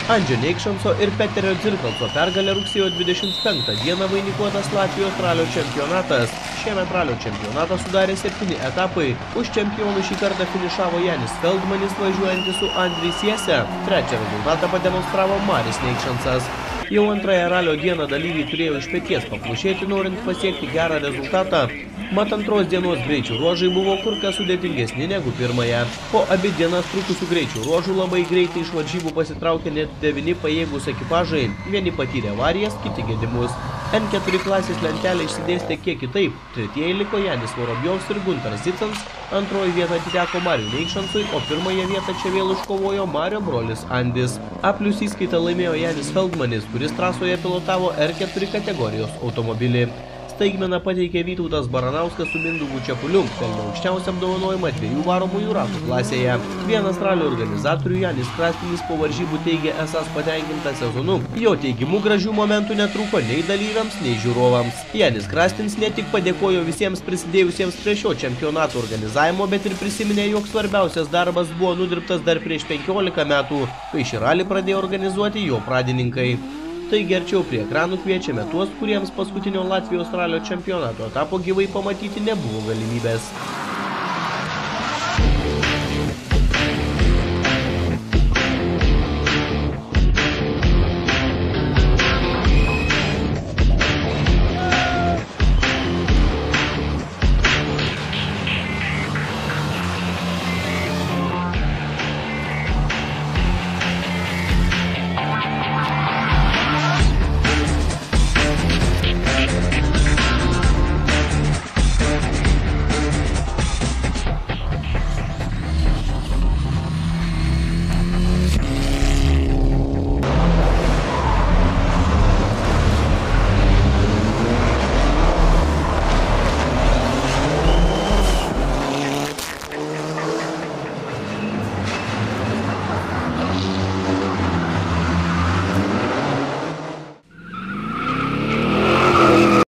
Andžio Neikšanso ir Peterio Dzirkalco pergalė rugsėjo 25 dieną vainikuotas Latvijos ralio čempionatas. Šiemet ralio čempionatą sudarė 7 etapai. Už čempionų šį kartą finišavo Janis Feldmanis važiuojantis su Andris Jese. Trečią rezultatą pademonstravo Maris Neikšansas. Jau antrąją ralio dieną dalyviai turėjo iš peties paplušėti, norint pasiekti gerą rezultatą. Mat antros dienos greičių ruožai buvo kur kas sudėtingesni negu pirmąją. Po abi dienas trukusių greičių ruožų labai greitai iš varžybų pasitraukė net 9 pajėgūs ekipažai. Vieni patyrė avarijas, kiti gedimus. N4 klasės lentelė išsidėstė kiek kitaip. Tretieji liko Janis Vorobjovs ir Guntar Zicans, antroji vieta atiteko Mariui Neikšansui, o pirmąją vietą čia vėl iškovojo Mario brolis Andis. A+ įskaitą laimėjo Janis Feldmanis, kuris trasoje pilotavo R4 kategorijos automobilį. Staigmeną pateikė Vytautas Baranauskas su Mindaugu Čepuliu, pelnė aukščiausią apdovanojimą 2 varomųjų ratų klasėje. Vienas ralio organizatorių Janis Krastinis po varžybų teigė esąs patenkintas sezonu. Jo teigimu gražių momentų netrūko nei dalyviams, nei žiūrovams. Janis Krastinis ne tik padėkojo visiems prisidėjusiems prie šio čempionato organizavimo, bet ir prisiminė, jog svarbiausias darbas buvo nudirbtas dar prieš 15 metų, kai šį ralį pradėjo organizuoti jo pradininkai. Taigi arčiau prie ekranų kviečiame tuos, kuriems paskutinio Latvijos ralio čempionato etapo gyvai pamatyti nebuvo galimybės.